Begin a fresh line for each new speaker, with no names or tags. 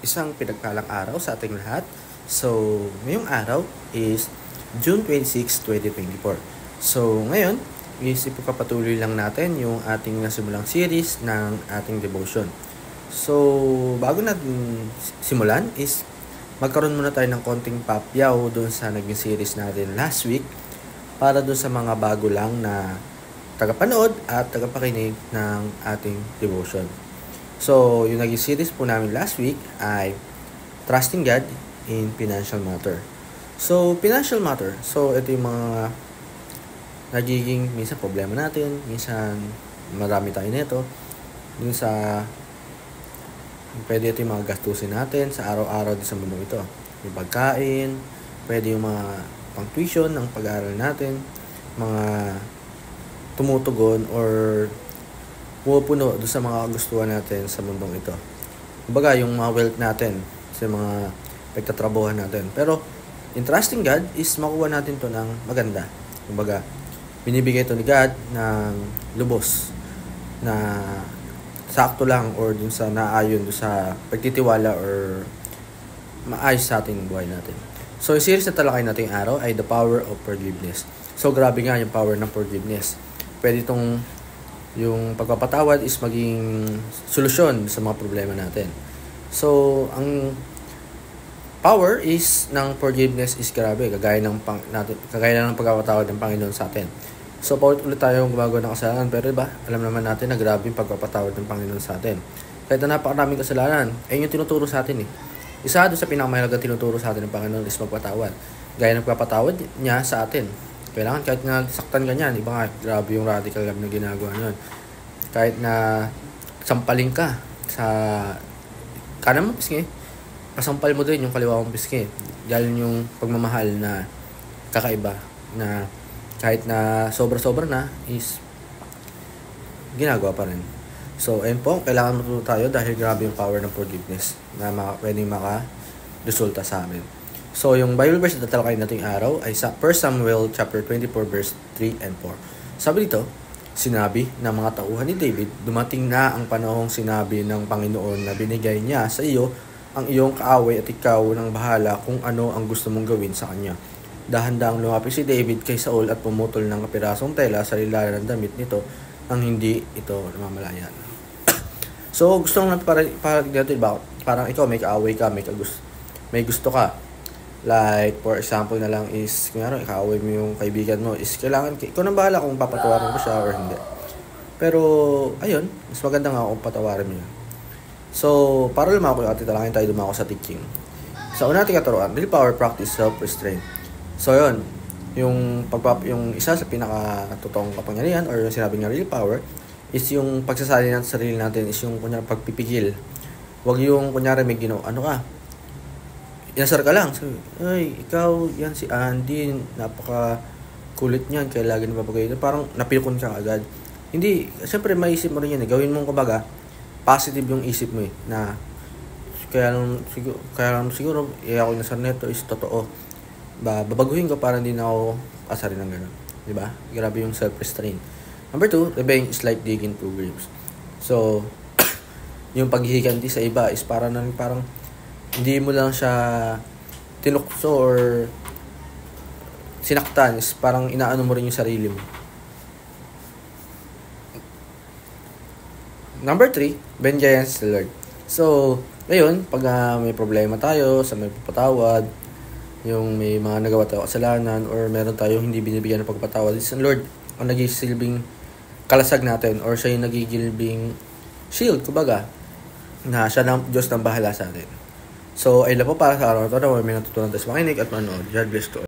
Isang pinagpalang araw sa ating lahat. So, ngayong araw is June 26, 2024. So, ngayon, ipagpapatuloy lang natin yung ating nasimulang series ng ating devotion. So, bago natin simulan is magkaroon muna tayo ng konting papyaw doon sa naging series natin last week para doon sa mga bago lang na tagapanood at tagapakinig ng ating devotion. So, yung naging series po namin last week ay Trusting God in Financial Matter. So, financial matter. So, ito yung mga nagiging minsan problema natin, minsan marami tayo nito. Minsan, pwede ito yung mga gastusin natin sa araw-araw sa mundo ito. Yung pagkain, pwede yung mga pang-tuition ng pag-aaral natin, mga tumutugon or pumupuno doon sa mga kagustuhan natin sa mundong ito. Kumbaga, yung mga wealth natin sa mga pagtatrabuhan natin. Pero, in trusting God is makuha natin to ng maganda. Kumbaga, binibigay to ni God ng lubos na sakto lang or dun sa naayon dun sa pagtitiwala or maayos sa ating buhay natin. So, yung series na talakay natin araw ay The Power of Forgiveness. So, grabe nga yung power ng forgiveness. Pwede itong yung pagpapatawad is maging solusyon sa mga problema natin. So, ang power is ng forgiveness is grabe, kagaya ng pagpapatawad ng Panginoon sa atin. So, paulit-ulit tayong gumagawa ng kasalanan, pero diba, alam naman natin na grabe yung pagpapatawad ng Panginoon sa atin. Kahit na napakaraming kasalanan, ayun yung tinuturo sa atin eh. Isa doon sa pinakamahalagang tinuturo sa atin ng Panginoon is magpatawad. Gaya ng pagpapatawad niya sa atin. Kailangan kahit na saktan ka niyan, iba nga, grabe yung radical love na ginagawa niyon. Kahit na sampalin ka sa kanan mo pisngi, pasampal mo din yung kaliwa mong pisngi. Dahil yung pagmamahal na kakaiba na kahit na sobra-sobra na is ginagawa pa rin. So, ayun po, kailangan matuto tayo dahil grabe yung power ng forgiveness na pwedeng maka-resulta sa amin. So, yung Bible verse na tatalakayin natin araw ay sa 1 Samuel chapter 24 verse 3 and 4. Sabi dito, sinabi ng mga tauhan ni David, dumating na ang panahong sinabi ng Panginoon na binigay niya sa iyo ang iyong kaaway at ikaw nang bahala kung ano ang gusto mong gawin sa kanya. Dahan-dahang lumapit si David kay Saul at pumutol ng kapirasong tela sa lilalan ng damit nito nang hindi ito namamalayan. So, gusto lang natin parang ikaw may kaaway ka, may gusto ka. Like, for example na lang is, kunyari, kaaway mo yung kaibigan mo, is kailangan, ikaw nang bahala kung papatawarin mo siya or hindi. Pero, ayun, mas maganda nga kung patawarin mo yun. So, para lumako yung ating talangin tayo dumako sa teaching. Sa una natin katuruan, real power practice self-restraint. So, yun, yung isa sa pinaka-totoong kapangyarihan or yung sinabi nga real power is yung pagsasali natin sa sarili natin is yung kunyari pagpipigil. Huwag yung kunyari may ginawa, ano ka? Inasar ka lang. So, ay, ikaw, yan si Andy, napaka-kulit niyan, kaya lagi napapagay. Parang napilkon ka agad. Hindi, siyempre maisip mo rin yan. Gawin mong kumbaga, positive yung isip mo eh, na kaya lang siguro, ako inasar neto is totoo. Babaguhin ko para hindi na ako asarin ng gano'n. Diba? Grabe yung self-restraint. Number 2, rebelling is like digging two graves. So, yung paghihiganti sa iba is parang hindi mo lang siya tinukso or sinaktan, is parang inaano mo rin yung sarili mo. Number 3, vengeance the Lord. So, ngayon, pag may problema tayo sa may papatawad, yung may mga nagawa tayo kasalanan or meron tayong hindi binibigyan ng pagpatawad, is ang Lord ang nagisilbing kalasag natin or siya yung nagigilbing shield, kumbaga, na siya ng Diyos nang bahala sa atin. So, ay po para sa araw na ito na may natutunan tayo sa makinig at manood. God bless to all.